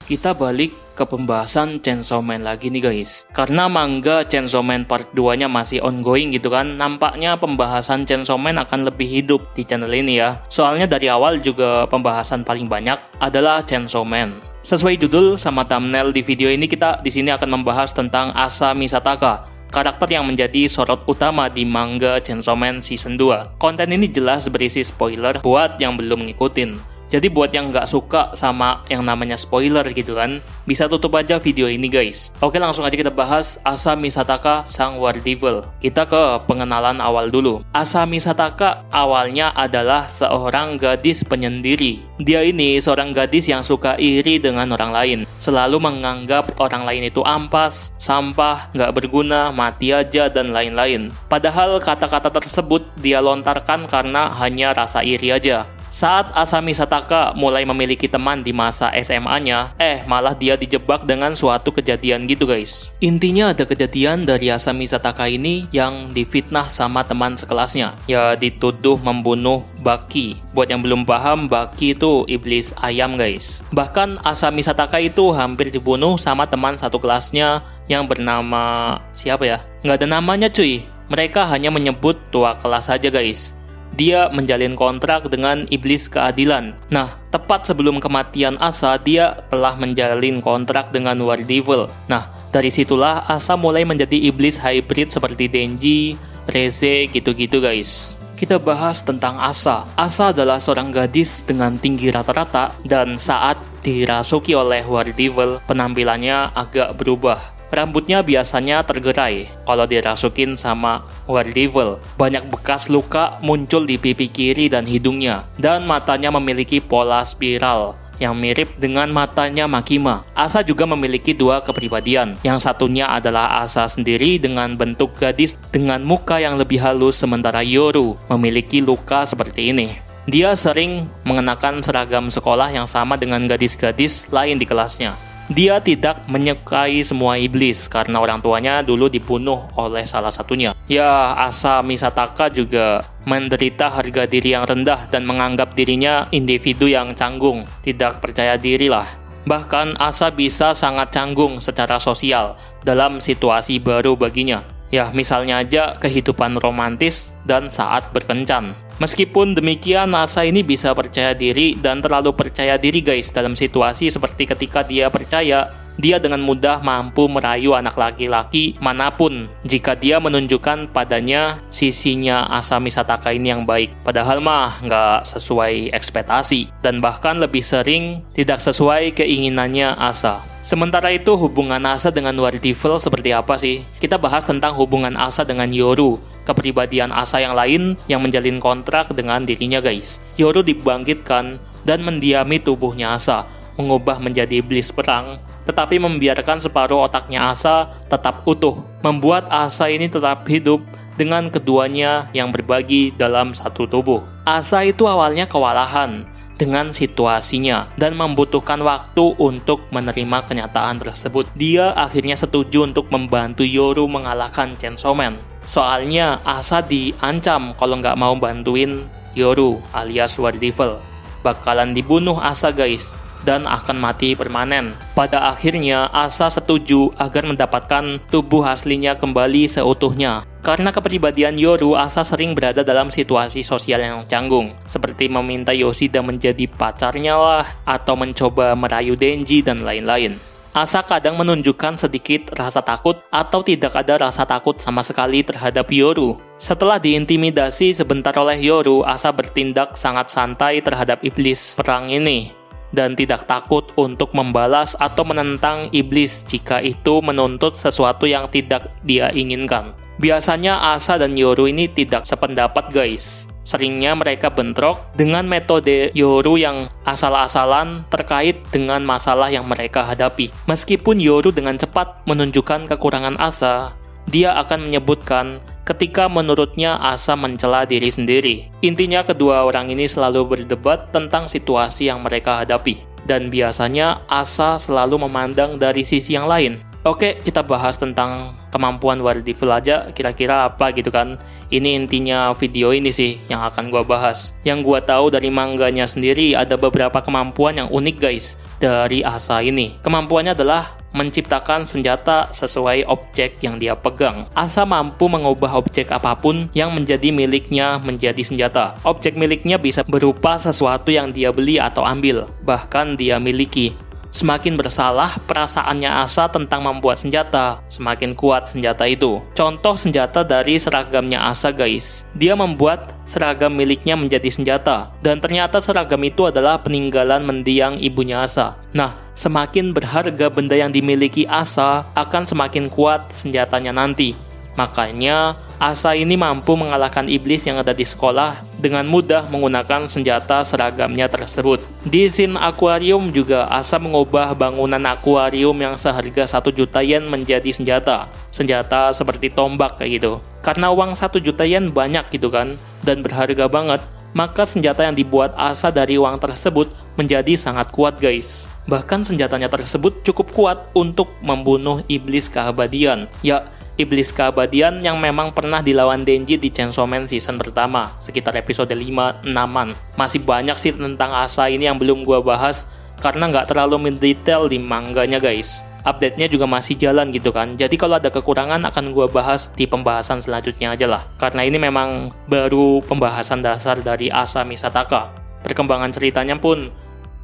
Kita balik ke pembahasan Chainsaw Man lagi nih guys. Karena manga Chainsaw Man part 2-nya masih ongoing gitu kan, nampaknya pembahasan Chainsaw Man akan lebih hidup di channel ini ya. Soalnya dari awal juga pembahasan paling banyak adalah Chainsaw Man. Sesuai judul sama thumbnail di video ini, kita di sini akan membahas tentang Asa Misataka, karakter yang menjadi sorot utama di manga Chainsaw Man Season 2. Konten ini jelas berisi spoiler buat yang belum ngikutin. Jadi buat yang nggak suka sama yang namanya spoiler gitu kan, bisa tutup aja video ini guys. Oke, langsung aja kita bahas Asa Misataka sang War Devil. Kita ke pengenalan awal dulu. Asa Misataka awalnya adalah seorang gadis penyendiri. Dia ini seorang gadis yang suka iri dengan orang lain. Selalu menganggap orang lain itu ampas, sampah, nggak berguna, mati aja, dan lain-lain. Padahal kata-kata tersebut dia lontarkan karena hanya rasa iri aja. Saat Asa Misataka mulai memiliki teman di masa SMA-nya, malah dia dijebak dengan suatu kejadian gitu guys. Intinya ada kejadian dari Asa Misataka ini yang difitnah sama teman sekelasnya. Ya, dituduh membunuh Baki. Buat yang belum paham, Baki itu iblis ayam guys. Bahkan Asa Misataka itu hampir dibunuh sama teman satu kelasnya yang bernama... siapa ya? Nggak ada namanya cuy. Mereka hanya menyebut tua kelas saja guys. Dia menjalin kontrak dengan iblis keadilan. Nah, tepat sebelum kematian Asa, dia telah menjalin kontrak dengan War Devil. Nah, dari situlah Asa mulai menjadi iblis hybrid seperti Denji, Reze, gitu-gitu guys. Kita bahas tentang Asa. Asa adalah seorang gadis dengan tinggi rata-rata, dan saat dirasuki oleh War Devil, penampilannya agak berubah. Rambutnya biasanya tergerai kalau dirasukin sama War Devil. Banyak bekas luka muncul di pipi kiri dan hidungnya. Dan matanya memiliki pola spiral yang mirip dengan matanya Makima. Asa juga memiliki dua kepribadian. Yang satunya adalah Asa sendiri dengan bentuk gadis dengan muka yang lebih halus, sementara Yoru memiliki luka seperti ini. Dia sering mengenakan seragam sekolah yang sama dengan gadis-gadis lain di kelasnya. Dia tidak menyukai semua iblis karena orang tuanya dulu dibunuh oleh salah satunya. Ya, Asa Misataka juga menderita harga diri yang rendah dan menganggap dirinya individu yang canggung, tidak percaya diri lah. Bahkan Asa bisa sangat canggung secara sosial dalam situasi baru baginya. Ya, misalnya aja kehidupan romantis dan saat berkencan. Meskipun demikian, Asa ini bisa percaya diri dan terlalu percaya diri guys dalam situasi seperti ketika dia percaya dia dengan mudah mampu merayu anak laki-laki manapun jika dia menunjukkan padanya sisinya Asa Misataka ini yang baik. Padahal mah nggak sesuai ekspektasi dan bahkan lebih sering tidak sesuai keinginannya Asa. Sementara itu hubungan Asa dengan War Devil seperti apa sih? Kita bahas tentang hubungan Asa dengan Yoru, kepribadian Asa yang lain yang menjalin kontrak dengan dirinya guys. Yoru dibangkitkan dan mendiami tubuhnya Asa, mengubah menjadi iblis perang, tetapi membiarkan separuh otaknya Asa tetap utuh, membuat Asa ini tetap hidup dengan keduanya yang berbagi dalam satu tubuh. Asa itu awalnya kewalahan dengan situasinya dan membutuhkan waktu untuk menerima kenyataan tersebut. Dia akhirnya setuju untuk membantu Yoru mengalahkan Chainsaw Man. Soalnya Asa diancam kalau nggak mau bantuin Yoru alias War Devil. Bakalan dibunuh Asa guys dan akan mati permanen. Pada akhirnya Asa setuju agar mendapatkan tubuh aslinya kembali seutuhnya. Karena kepribadian Yoru, Asa sering berada dalam situasi sosial yang canggung, seperti meminta Yoshida menjadi pacarnya lah, atau mencoba merayu Denji dan lain-lain. Asa kadang menunjukkan sedikit rasa takut atau tidak ada rasa takut sama sekali terhadap Yoru. Setelah diintimidasi sebentar oleh Yoru, Asa bertindak sangat santai terhadap iblis perang ini dan tidak takut untuk membalas atau menentang iblis jika itu menuntut sesuatu yang tidak dia inginkan. Biasanya Asa dan Yoru ini tidak sependapat guys. Seringnya mereka bentrok dengan metode Yoru yang asal-asalan terkait dengan masalah yang mereka hadapi. Meskipun Yoru dengan cepat menunjukkan kekurangan Asa, dia akan menyebutkan ketika menurutnya Asa mencela diri sendiri. Intinya kedua orang ini selalu berdebat tentang situasi yang mereka hadapi. Dan biasanya Asa selalu memandang dari sisi yang lain. Oke, kita bahas tentang kemampuan War Devil aja kira-kira apa gitu kan. Ini intinya video ini sih yang akan gua bahas. Yang gua tahu dari manganya sendiri ada beberapa kemampuan yang unik guys dari Asa ini. Kemampuannya adalah menciptakan senjata sesuai objek yang dia pegang. Asa mampu mengubah objek apapun yang menjadi miliknya menjadi senjata. Objek miliknya bisa berupa sesuatu yang dia beli atau ambil, bahkan dia miliki. Semakin bersalah perasaannya Asa tentang membuat senjata, semakin kuat senjata itu. Contoh senjata dari seragamnya Asa guys. Dia membuat seragam miliknya menjadi senjata, dan ternyata seragam itu adalah peninggalan mendiang ibunya Asa. Nah, semakin berharga benda yang dimiliki Asa, akan semakin kuat senjatanya nanti. Makanya, Asa ini mampu mengalahkan iblis yang ada di sekolah dengan mudah menggunakan senjata seragamnya tersebut. Di scene akuarium juga Asa mengubah bangunan akuarium yang seharga 1 juta yen menjadi senjata. Senjata seperti tombak kayak gitu. Karena uang 1 juta yen banyak gitu kan, dan berharga banget, maka senjata yang dibuat Asa dari uang tersebut menjadi sangat kuat guys. Bahkan senjatanya tersebut cukup kuat untuk membunuh iblis keabadian. Ya, iblis keabadian yang memang pernah dilawan Denji di Chainsaw Man season pertama, sekitar episode 5-6an. Masih banyak sih tentang Asa ini yang belum gua bahas, karena nggak terlalu mendetail di manganya guys. Update-nya juga masih jalan gitu kan, jadi kalau ada kekurangan akan gua bahas di pembahasan selanjutnya aja lah. Karena ini memang baru pembahasan dasar dari Asa Misataka. Perkembangan ceritanya pun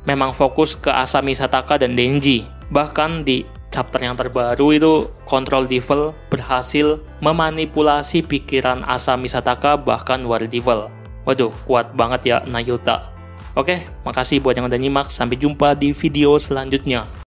memang fokus ke Asa Misataka dan Denji. Bahkan di chapter yang terbaru itu, Control Devil berhasil memanipulasi pikiran Asa Misataka bahkan War Devil. Waduh, kuat banget ya Nayuta. Oke, makasih buat yang udah nyimak. Sampai jumpa di video selanjutnya.